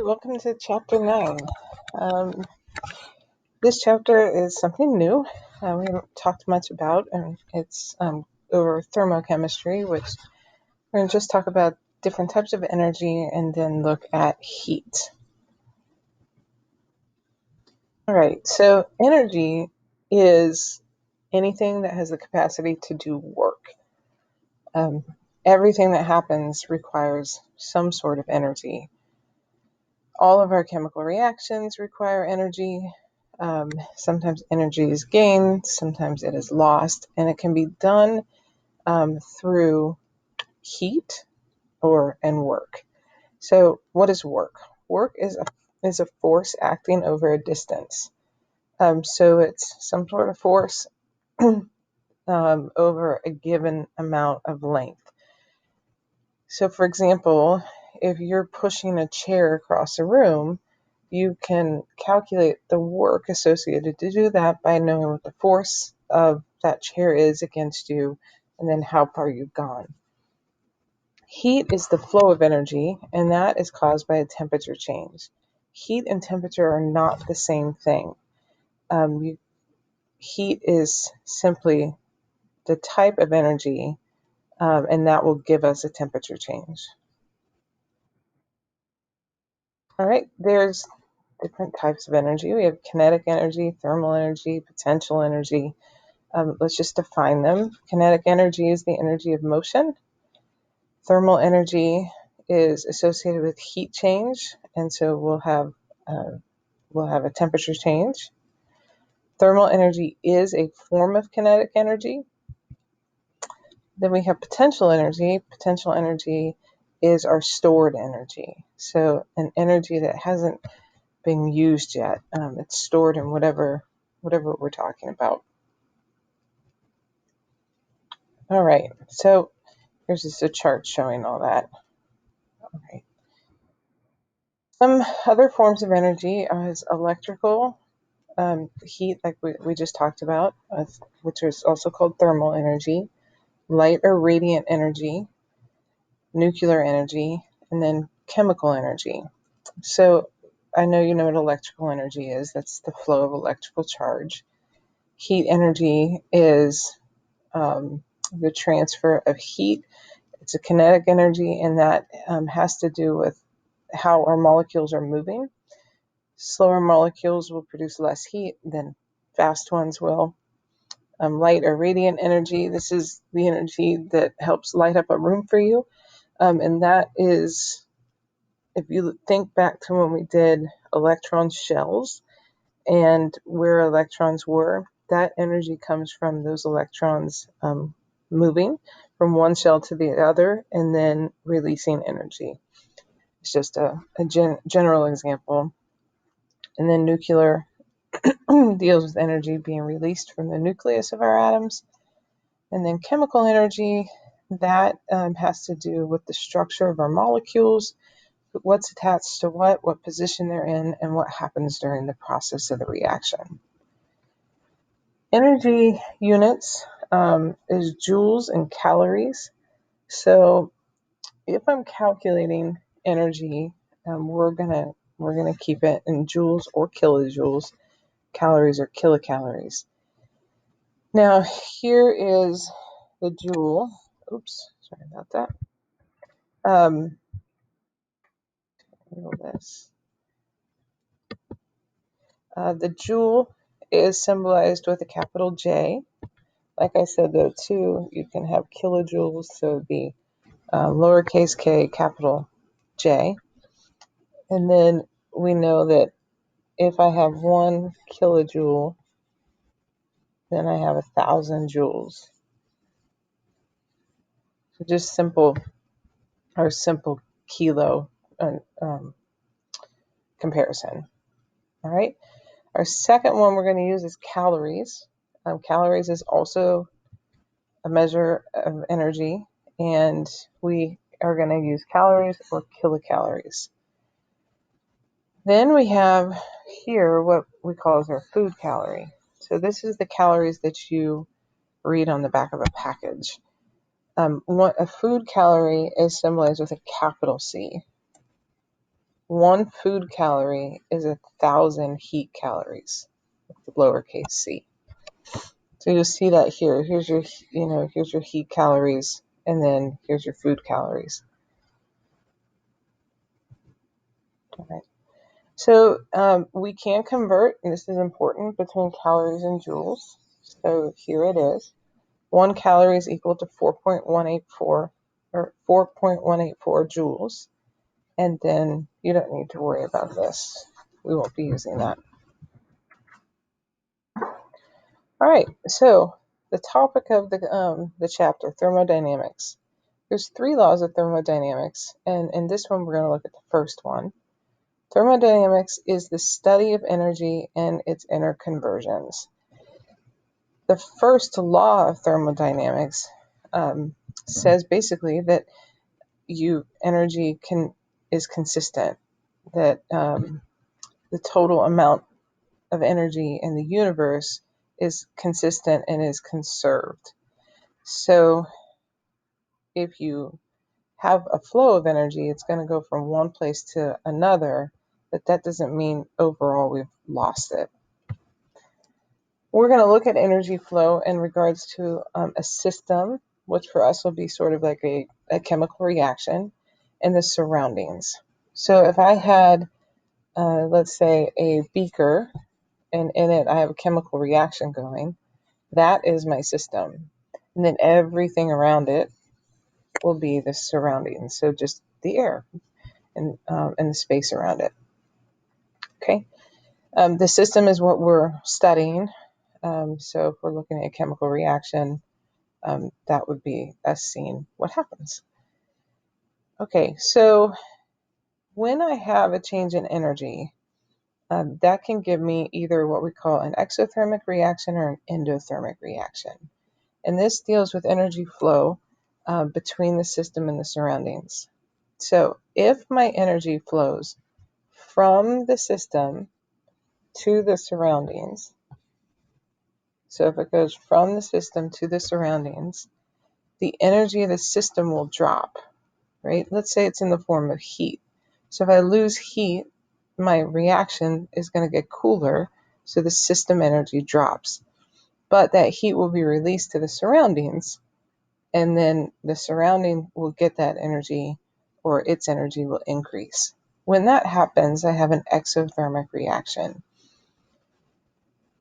Welcome to chapter 9. Um, this chapter is something new we haven't talked much about, and it's over thermochemistry, which we're going to just talk about different types of energy and then look at heat. All right, so energy is anything that has the capacity to do work. Um, Everything that happens requires some sort of energy. All of our chemical reactions require energy. Sometimes energy is gained, sometimes it is lost, and it can be done through heat and work. So, what is work? Work is a force acting over a distance. So it's some sort of force over a given amount of length. So, for example, if you're pushing a chair across a room, you can calculate the work associated to do that by knowing what the force of that chair is against you and then how far you've gone. Heat is the flow of energy, and that is caused by a temperature change. Heat and temperature are not the same thing. Heat is simply the type of energy, and that will give us a temperature change. All right, there's different types of energy. We have kinetic energy, thermal energy, potential energy. Let's just define them. Kinetic energy is the energy of motion. Thermal energy is associated with heat change, and so we'll have a temperature change. Thermal energy is a form of kinetic energy. Then we have potential energy. Potential energy is our stored energy. So an energy that hasn't been used yet. It's stored in whatever we're talking about. All right, so here's just a chart showing all that. All right. Some other forms of energy is electrical heat, like we just talked about, which is also called thermal energy, light or radiant energy, nuclear energy, and then chemical energy. So I know you know what electrical energy is. That's the flow of electrical charge. Heat energy is the transfer of heat. It's a kinetic energy, and that has to do with how our molecules are moving. Slower molecules will produce less heat than fast ones will. Light or radiant energy, this is the energy that helps light up a room for you. And that is, if you think back to when we did electron shells and where electrons were, that energy comes from those electrons moving from one shell to the other and then releasing energy. It's just a general example. And then nuclear deals with energy being released from the nucleus of our atoms. And then chemical energy, that has to do with the structure of our molecules, what's attached to what position they're in, and what happens during the process of the reaction. Energy units is joules and calories. So if I'm calculating energy, we're gonna keep it in joules or kilojoules. Calories or kilocalories. Now here is the joule. Oops, sorry about that. This. The joule is symbolized with a capital J. Like I said, though, too, you can have kilojoules, so it'd be lowercase k, capital J. And then we know that if I have 1 kilojoule, then I have 1,000 joules. So just simple kilo comparison. All right. Our second one we're going to use is calories. Calories is also a measure of energy, and we are going to use calories or kilocalories. Then we have here what we call as our food calorie. So this is the calories that you read on the back of a package. A food calorie is symbolized with a capital C. one food calorie is 1,000 heat calories, with lowercase c. So you'll see that here. Here's your, here's your heat calories, and then here's your food calories. All right. So we can convert, and this is important, between calories and joules. So here it is. 1 calorie is equal to 4.184 or 4.184 joules. And then you don't need to worry about this. We won't be using that. All right, so the topic of the chapter, thermodynamics. There's 3 laws of thermodynamics, and in this one we're going to look at the first one. Thermodynamics is the study of energy and its interconversions. The first law of thermodynamics says basically that energy is consistent, that the total amount of energy in the universe is consistent and is conserved. So if you have a flow of energy, it's going to go from one place to another, but that doesn't mean overall we've lost it. We're going to look at energy flow in regards to a system, which for us will be sort of like a chemical reaction, and the surroundings. So if I had, let's say, a beaker, and in it I have a chemical reaction going, that is my system. And then everything around it will be the surroundings, so just the air and the space around it. Okay, the system is what we're studying. So if we're looking at a chemical reaction, that would be us seeing what happens. Okay, so when I have a change in energy, that can give me either what we call an exothermic reaction or an endothermic reaction. And this deals with energy flow between the system and the surroundings. So if my energy flows from the system to the surroundings, so if it goes from the system to the surroundings, the energy of the system will drop, right? Let's say it's in the form of heat. So if I lose heat, my reaction is going to get cooler, so the system energy drops. But that heat will be released to the surroundings, and then the surrounding will get that energy, or its energy will increase. When that happens, I have an exothermic reaction.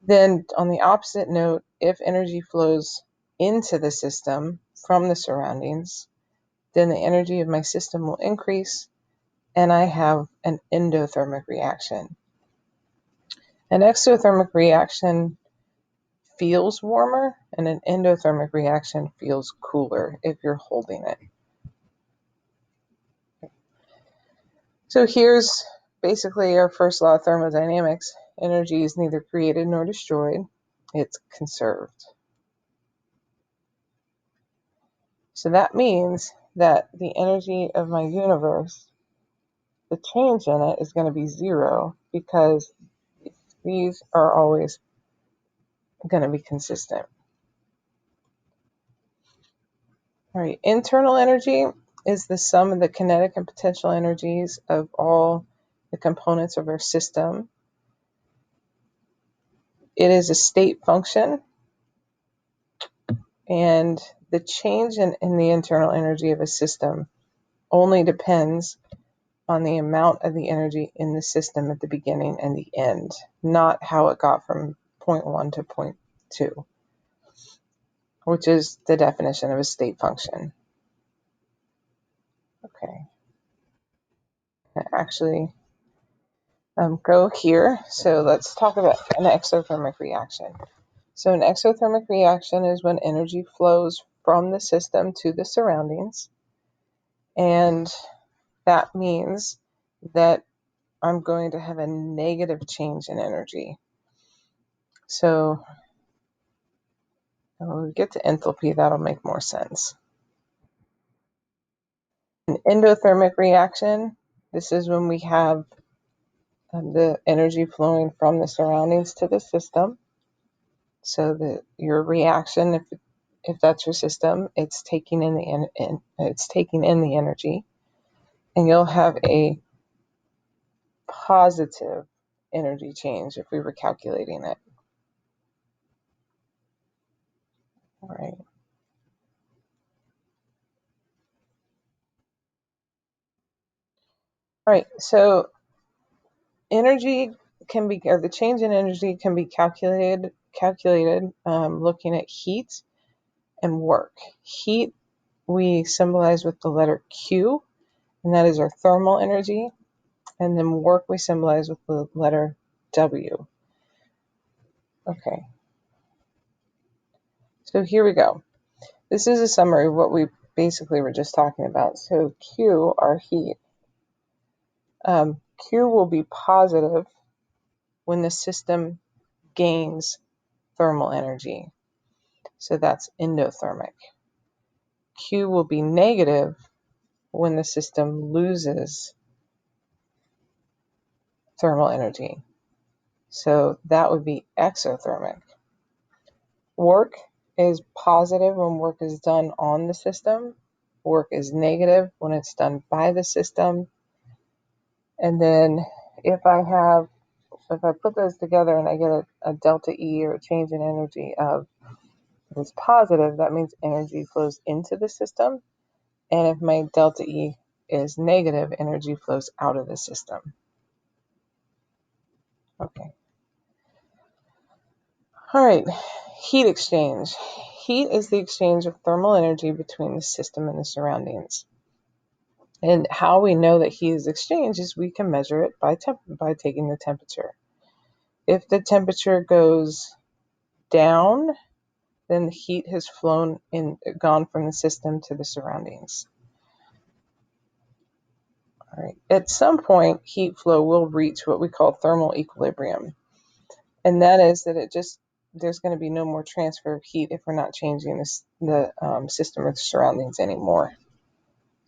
Then on the opposite note, if energy flows into the system from the surroundings, then the energy of my system will increase, and I have an endothermic reaction. An exothermic reaction feels warmer, and an endothermic reaction feels cooler if you're holding it. So here's basically our first law of thermodynamics. Energy is neither created nor destroyed, it's conserved. So that means that the energy of my universe, the change in it is going to be 0, because these are always going to be consistent. All right, internal energy is the sum of the kinetic and potential energies of all the components of our system. It is a state function, and the change in the internal energy of a system only depends on the amount of the energy in the system at the beginning and the end, not how it got from point 1 to point 2, which is the definition of a state function. Okay. Actually, go here. So let's talk about an exothermic reaction. So an exothermic reaction is when energy flows from the system to the surroundings, and that means that I'm going to have a negative change in energy. So when we get to enthalpy, that'll make more sense. An endothermic reaction, this is when we have the energy flowing from the surroundings to the system. So that your reaction, if that's your system, it's taking in the energy, and you'll have a positive energy change if we were calculating it. All right. All right, so energy can be, or the change in energy can be calculated looking at heat and work. Heat we symbolize with the letter Q, and that is our thermal energy. And then work we symbolize with the letter W. Okay. So here we go. This is a summary of what we basically were just talking about. So Q, our heat. Q will be positive when the system gains thermal energy. So that's endothermic. Q will be negative when the system loses thermal energy. So that would be exothermic. Work is positive when work is done on the system. Work is negative when it's done by the system. And then if I put those together and I get a delta E, or a change in energy of is positive, that means energy flows into the system. And if my delta E is negative, energy flows out of the system. Okay. All right. Heat exchange. Heat is the exchange of thermal energy between the system and the surroundings. And how we know that heat is exchanged is we can measure it by taking the temperature. If the temperature goes down, then the heat has gone from the system to the surroundings. All right. At some point, heat flow will reach what we call thermal equilibrium. And that is that there's going to be no more transfer of heat if we're not changing the system or the surroundings anymore.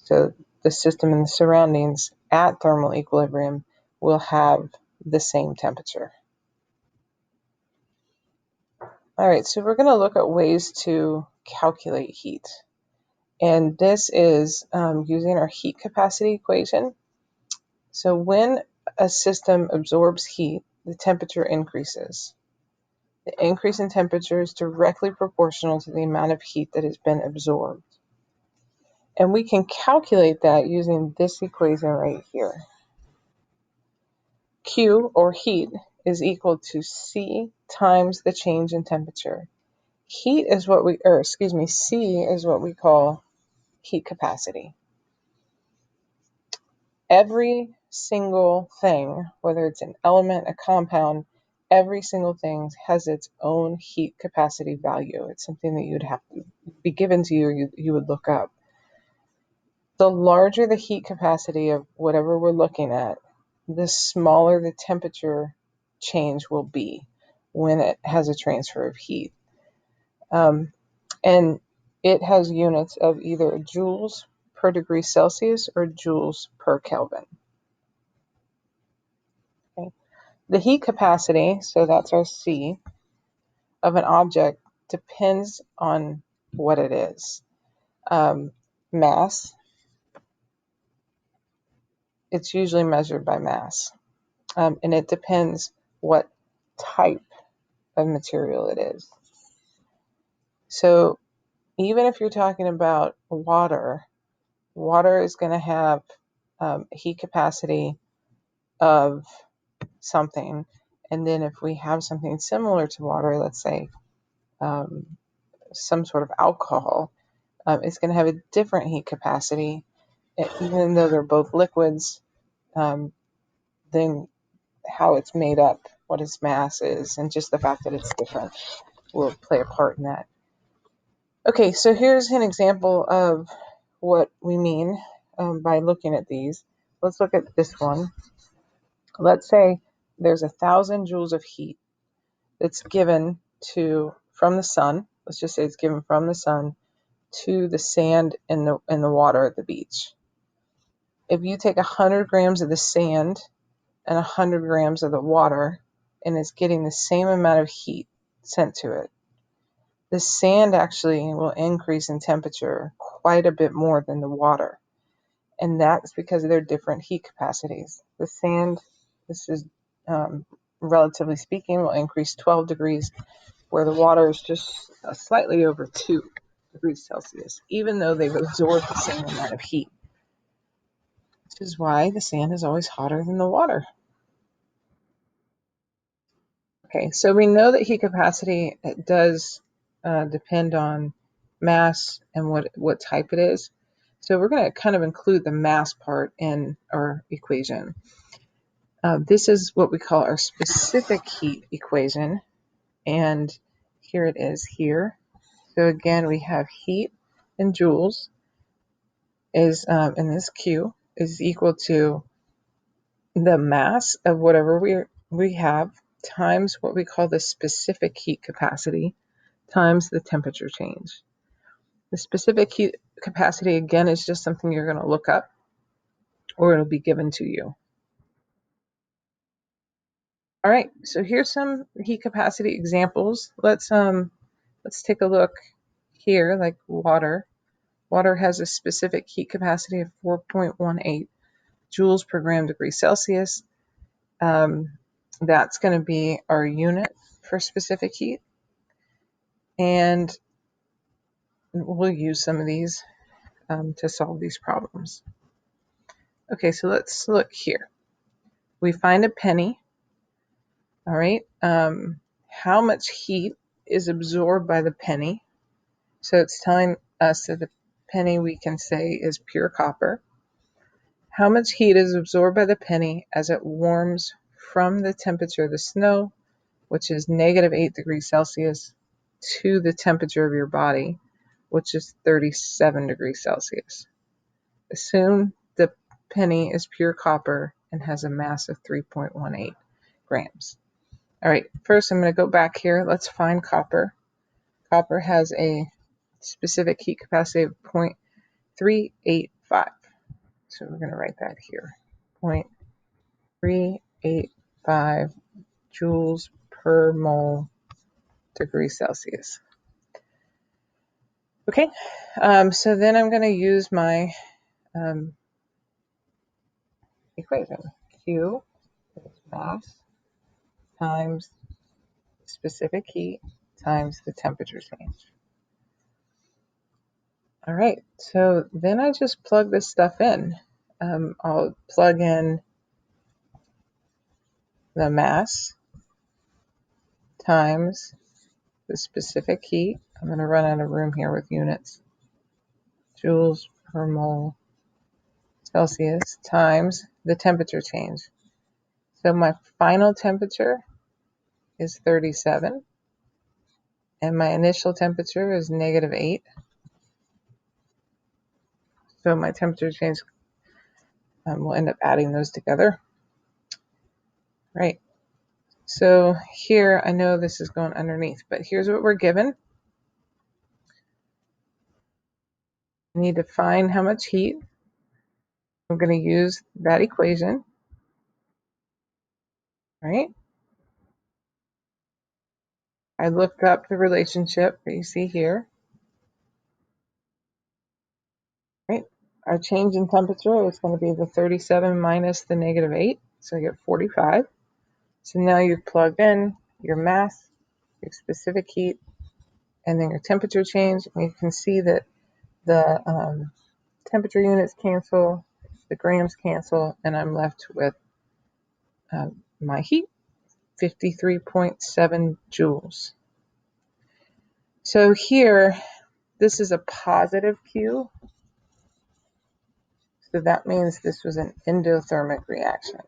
So the system and the surroundings at thermal equilibrium will have the same temperature. All right, so we're going to look at ways to calculate heat. And this is using our heat capacity equation. So when a system absorbs heat, the temperature increases. The increase in temperature is directly proportional to the amount of heat that has been absorbed. And we can calculate that using this equation right here. Q, or heat, is equal to C times the change in temperature. C is what we call heat capacity. Every single thing, whether it's an element, a compound, every single thing has its own heat capacity value. It's something that you'd have to be given to you, you would look up. The larger the heat capacity of whatever we're looking at, the smaller the temperature change will be when it has a transfer of heat. And it has units of either joules per degree Celsius or joules per Kelvin. Okay. The heat capacity, so that's our C, of an object depends on what it is. Mass, it's usually measured by mass. And it depends what type of material it is. So even if you're talking about water is going to have heat capacity of something. And then if we have something similar to water, let's say some sort of alcohol, it's going to have a different heat capacity. Even though they're both liquids, then how it's made up, what its mass is, and just the fact that it's different will play a part in that. Okay, so here's an example of what we mean by looking at these. Let's look at this one. Let's say there's 1,000 joules of heat that's given from the sun. Let's just say it's given from the sun to the sand in the water at the beach. If you take 100 grams of the sand and 100 grams of the water, and it's getting the same amount of heat sent to it, the sand actually will increase in temperature quite a bit more than the water. And that's because of their different heat capacities. The sand This is, relatively speaking, will increase 12 degrees, where the water is just slightly over 2 degrees Celsius, even though they've absorbed the same amount of heat. Which is why the sand is always hotter than the water. Okay, so we know that heat capacity does depend on mass and what type it is. So we're going to kind of include the mass part in our equation. This is what we call our specific heat equation, and here it is here. So again, we have heat in joules is in this Q is equal to the mass of whatever we have times what we call the specific heat capacity times the temperature change. The specific heat capacity, again, is just something you're going to look up or it'll be given to you. All right, so here's some heat capacity examples. Let's take a look here, like water. Water has a specific heat capacity of 4.18 joules per gram degree Celsius. That's going to be our unit for specific heat. And we'll use some of these to solve these problems. Okay, so let's look here. We find a penny. All right. How much heat is absorbed by the penny? So it's telling us that the penny, we can say, is pure copper. How much heat is absorbed by the penny as it warms from the temperature of the snow, which is -8 degrees Celsius, to the temperature of your body, which is 37 degrees Celsius. Assume the penny is pure copper and has a mass of 3.18 grams. All right, first I'm going to go back here. Let's find copper. Copper has a specific heat capacity of 0.385. So we're going to write that here. 0.385 joules per mole degree Celsius. Okay, so then I'm going to use my equation. Q is mass times specific heat times the temperature change. All right, so then I just plug this stuff in. I'll plug in the mass times the specific heat. I'm going to run out of room here with units. Joules per mole Celsius times the temperature change. So my final temperature is 37, and my initial temperature is -8. So my temperature change, we'll end up adding those together. Right. So here, I know this is going underneath, but here's what we're given. I need to find how much heat. I'm going to use that equation, right? I looked up the relationship that you see here, right? Our change in temperature is going to be the 37 minus the -8, so I get 45. So now you've plugged in your mass, your specific heat, and then your temperature change, and you can see that the temperature units cancel, the grams cancel, and I'm left with my heat, 53.7 joules. So here, this is a positive Q, so that means this was an endothermic reaction.